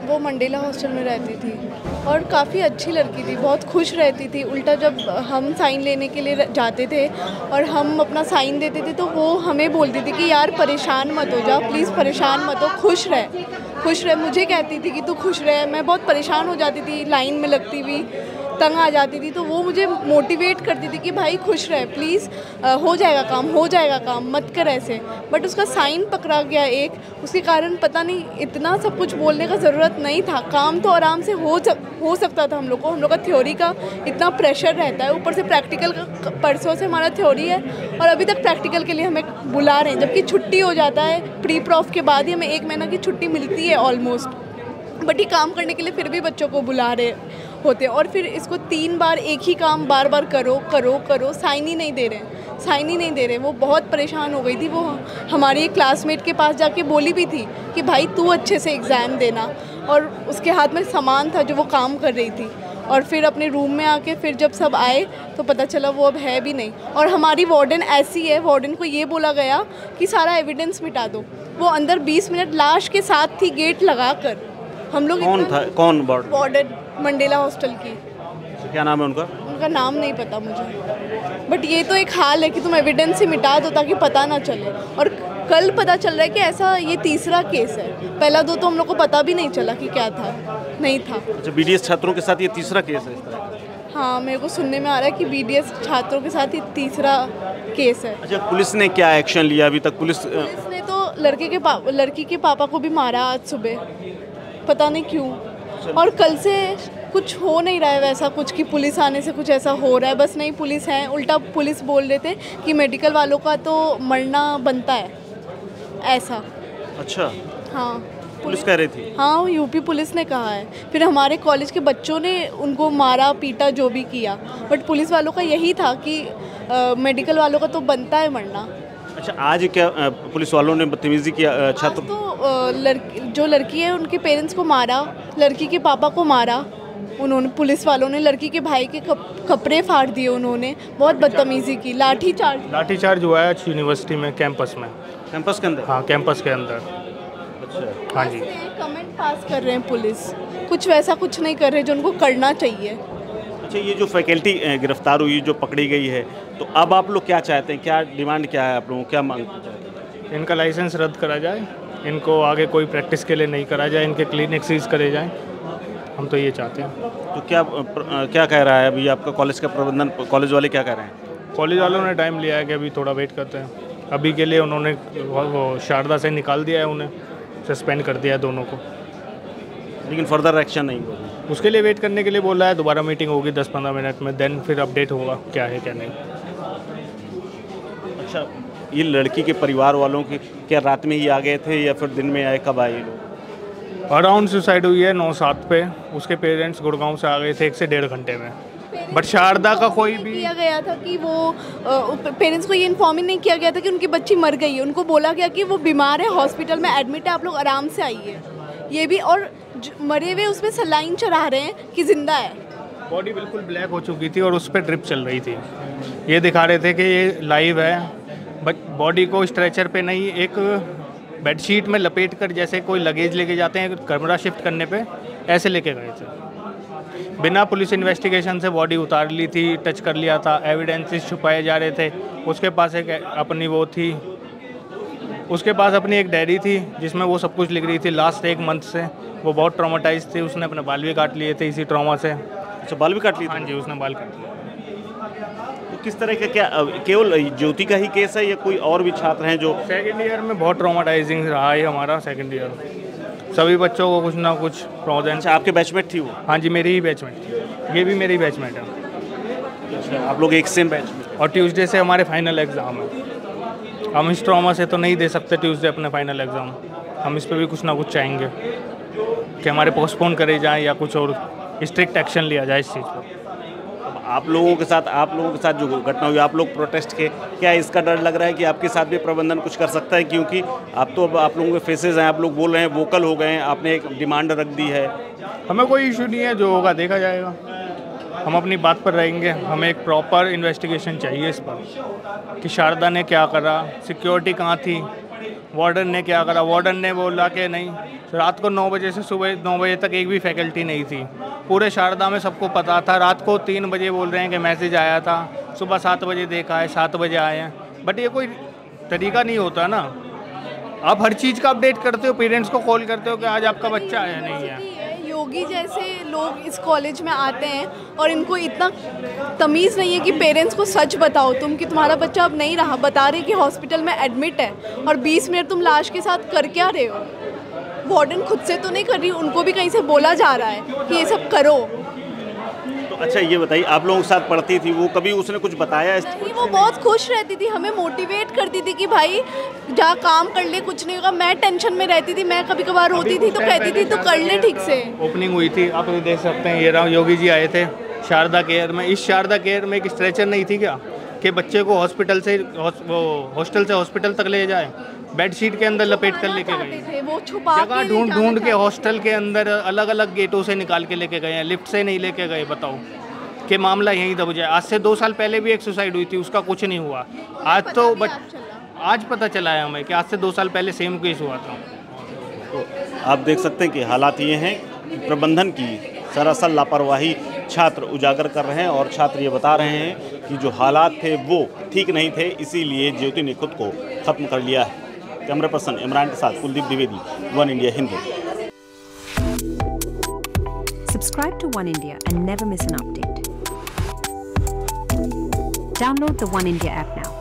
वो Mandela hostel में रहती थी और काफ़ी अच्छी लड़की थी, बहुत खुश रहती थी। उल्टा जब हम साइन लेने के लिए जाते थे और हम अपना साइन देते थे तो वो हमें बोलती थी कि यार परेशान मत हो जा, प्लीज़ परेशान मत हो, खुश रह। मुझे कहती थी कि तू खुश रह। मैं बहुत परेशान हो जाती थी, लाइन में लगती हुई तंग आ जाती थी, तो वो मुझे मोटिवेट करती थी कि भाई खुश रह प्लीज़, हो जाएगा काम, मत कर ऐसे। बट उसका साइन पकड़ा गया एक, उसके कारण पता नहीं इतना सब कुछ बोलने का ज़रूरत नहीं था। काम तो आराम से हो सकता था। हम लोग का थ्योरी का इतना प्रेशर रहता है, ऊपर से प्रैक्टिकल परसों से हमारा थ्योरी है और अभी तक प्रैक्टिकल के लिए हमें बुला रहे हैं, जबकि छुट्टी हो जाता है प्री प्रॉफ के बाद ही हमें 1 महीना की छुट्टी मिलती है ऑलमोस्ट। बट ये काम करने के लिए फिर भी बच्चों को बुला रहे होते, और फिर इसको 3 बार एक ही काम बार बार करो, साइन ही नहीं दे रहे। वो बहुत परेशान हो गई थी। वो हमारी एक क्लासमेट के पास जाके बोली भी थी कि भाई तू अच्छे से एग्ज़ाम देना, और उसके हाथ में सामान था जो वो काम कर रही थी। और फिर अपने रूम में आके फिर जब सब आए तो पता चला वो अब है भी नहीं। और हमारी वार्डन ऐसी है, वार्डन को ये बोला गया कि सारा एविडेंस मिटा दो। वो अंदर 20 मिनट लाश के साथ थी, गेट लगा कर। हम लोग कौन वार्डन मंडेला हॉस्टल की। क्या नाम है उनका? उनका नाम नहीं पता मुझे, बट ये तो एक हाल है कि तुम एविडेंस ही मिटा दो ताकि पता ना चले। और कल पता चल रहा है कि ऐसा ये तीसरा केस है, पहला 2 तो हम लोग को पता भी नहीं चला कि क्या था, नहीं था। अच्छा, बीडीएस छात्रों के साथ ये तीसरा केस है इस तरह का? हाँ, मेरे को सुनने में आ रहा है कि बीडीएस छात्रों के साथ ये तीसरा केस है। अच्छा, पुलिस ने क्या एक्शन लिया अभी तक? पुलिस ने तो लड़की के पापा को भी मारा आज सुबह, पता नहीं क्यों। और कल से कुछ हो नहीं रहा है वैसा कुछ कि पुलिस आने से कुछ ऐसा हो रहा है, बस नहीं पुलिस है। उल्टा पुलिस बोल रहे थे कि मेडिकल वालों का तो मरना बनता है, ऐसा। अच्छा, हाँ, पुलिस कह रही थी। हाँ, यूपी पुलिस ने कहा है। फिर हमारे कॉलेज के बच्चों ने उनको मारा पीटा जो भी किया, बट पुलिस वालों का यही था कि मेडिकल वालों का तो बनता है मरना। अच्छा, आज क्या पुलिस वालों ने बदतमीजी किया छात्र? तो जो लड़की है उनके पेरेंट्स को मारा, लड़की के पापा को मारा उन्होंने, पुलिस वालों ने। लड़की के भाई के कपड़े फाड़ दिए उन्होंने, बहुत बदतमीजी की। लाठीचार्ज हुआ है यूनिवर्सिटी में, कैंपस के अंदर। हाँ, कैंपस के अंदर। अच्छा, हाँ जी। कमेंट पास कर रहे हैं पुलिस, कुछ वैसा कुछ नहीं कर रहे जो उनको करना चाहिए। अच्छा, ये जो फैकल्टी गिरफ्तार हुई, जो पकड़ी गई है, तो अब आप लोग क्या चाहते हैं? क्या डिमांड क्या है आप लोगों, क्या मांग चाहते हैं? इनका लाइसेंस रद्द करा जाए, इनको आगे कोई प्रैक्टिस के लिए नहीं करा जाए, इनके क्लिनिक सीज करे जाएं, हम तो ये चाहते हैं। तो क्या कह रहा है अभी आपका कॉलेज का प्रबंधन? कॉलेज वाले क्या कह रहे हैं? कॉलेज वालों ने टाइम लिया है कि अभी थोड़ा वेट करते हैं। अभी के लिए उन्होंने वो शारदा से निकाल दिया है, उन्हें सस्पेंड कर दिया है दोनों को, लेकिन फर्दर एक्शन नहीं होगा। उसके लिए वेट करने के लिए बोला है। दोबारा मीटिंग होगी 10-15 मिनट में, देन फिर अपडेट होगा क्या है क्या नहीं। अच्छा, ये लड़की के परिवार वालों के क्या रात में ही आ गए थे या फिर दिन में आए? कब आए ये लोग? अराउंड सुसाइड हुई है 9-7 पे। उसके पेरेंट्स गुड़गांव से आ गए थे 1 से 1.5 घंटे में। बट शारदा का कोई भी किया गया था कि वो पेरेंट्स को ये इन्फॉर्म ही नहीं किया गया था कि उनकी बच्ची मर गई है। उनको बोला गया कि वो बीमार है, हॉस्पिटल में एडमिट है, आप लोग आराम से आइए। ये भी, और मरे हुए उसमें सलाइन चढ़ा रहे हैं कि जिंदा है। बॉडी बिल्कुल ब्लैक हो चुकी थी और उस पर ड्रिप चल रही थी। ये दिखा रहे थे कि ये लाइव है, बट बॉडी को स्ट्रेचर पे नहीं, एक बेडशीट में लपेट कर, जैसे कोई लगेज लेके जाते हैं कमरा शिफ्ट करने पे, ऐसे लेके गए थे। बिना पुलिस इन्वेस्टिगेशन से बॉडी उतार ली थी, टच कर लिया था, एविडेंसेस छुपाए जा रहे थे। उसके पास एक अपनी वो थी, उसके पास अपनी एक डायरी थी जिसमें वो सब कुछ लिख रही थी लास्ट 1 मंथ से। वो बहुत ट्रॉमेटाइज थी, उसने अपने बाल भी काट लिए थे इसी ट्रॉमा से। अच्छा, बाल भी काट लिए? हाँ जी, उसने बाल काट लिए। तो किस तरह का, क्या केवल ज्योति का ही केस है या कोई और भी छात्र हैं जो? सेकेंड ईयर में बहुत ट्रॉमेटाइजिंग रहा है हमारा सेकेंड ईयर। सभी बच्चों को कुछ ना कुछ प्रॉब्लम। अच्छा, आपके बैचमेट थी वो? हाँ जी, मेरी ही बैचमेट थी। ये भी मेरी बैचमेट है। अच्छा, आप लोग एक सेम बैच में? और ट्यूसडे से हमारे फाइनल एग्ज़ाम है। हम इस ट्रॉमा से तो नहीं दे सकते ट्यूसडे अपने फाइनल एग्ज़ाम। हम इस पर भी कुछ ना कुछ चाहेंगे कि हमारे पोस्टपोन करे जाएँ या कुछ और स्ट्रिक्ट एक्शन लिया जाए इस चीज़ पर। आप लोगों के साथ जो घटना हुई, आप लोग प्रोटेस्ट के, क्या इसका डर लग रहा है कि आपके साथ भी प्रबंधन कुछ कर सकता है? क्योंकि आप लोगों के फेसेस हैं, आप लोग बोल रहे हैं, वोकल हो गए हैं, आपने एक डिमांड रख दी है। हमें कोई इशू नहीं है, जो होगा देखा जाएगा। हम अपनी बात पर रहेंगे। हमें एक प्रॉपर इन्वेस्टिगेशन चाहिए इस पर कि शारदा ने क्या करा, सिक्योरिटी कहाँ थी, वार्डन ने क्या करा, वार्डन ने बोला कि नहीं, रात को 9 बजे से सुबह 9 बजे तक एक भी फैकल्टी नहीं थी। पूरे शारदा में सबको पता था। रात को 3 बजे बोल रहे हैं कि मैसेज आया था, सुबह 7 बजे देखा है, 7 बजे आए हैं। बट ये कोई तरीका नहीं होता ना। आप हर चीज़ का अपडेट करते हो, पेरेंट्स को कॉल करते हो कि आज आपका बच्चा आया नहीं है। योगी जैसे लोग इस कॉलेज में आते हैं और इनको इतना तमीज़ नहीं है कि पेरेंट्स को सच बताओ तुम कि तुम्हारा बच्चा अब नहीं रहा, बता रहे कि हॉस्पिटल में एडमिट है, और 20 मिनट तुम लाश के साथ कर क्या रहे हो। वार्डन खुद से तो नहीं कर रही, उनको भी कहीं से बोला जा रहा है कि ये सब करो। तो अच्छा ये बताइए, आप लोगों के साथ पढ़ती थी वो, कभी उसने कुछ बताया? नहीं, वो बहुत खुश रहती थी, हमें मोटिवेट करती थी कि भाई जा काम कर ले, कुछ नहीं होगा। मैं टेंशन में रहती थी, मैं कभी कभार रोती थी तो कहती थी तो कर ले ठीक से। ओपनिंग हुई थी, आप भी देख सकते हैं, ये राम योगी जी आए थे शारदा केयर में। इस शारदा केयर में एक स्ट्रेचर नहीं थी क्या कि बच्चे को हॉस्पिटल से हॉस्टल से हॉस्पिटल तक ले जाए? बेडशीट के अंदर लपेट कर लेके गए, वो छुपा जगह ढूंढ के हॉस्टल के अंदर अलग अलग गेटों से निकाल के लेके गए हैं, लिफ्ट से नहीं लेके गए। बताओ कि मामला यहीं दब जाए। आज से 2 साल पहले भी एक सुसाइड हुई थी, उसका कुछ नहीं हुआ। आज तो आज पता चला है हमें कि आज से 2 साल पहले सेम केस हुआ था। तो आप देख सकते हैं कि हालात ये हैं कि प्रबंधन की सरासर लापरवाही छात्र उजागर कर रहे हैं, और छात्र ये बता रहे हैं कि जो हालात थे वो ठीक नहीं थे, इसीलिए ज्योति ने खुद को ख़त्म कर लिया है। कैमरा पर्सन इमरान के साथ Kuldeep Dwivedi, one India Hindi. Subscribe to One India and never miss an update. Download the One India app now.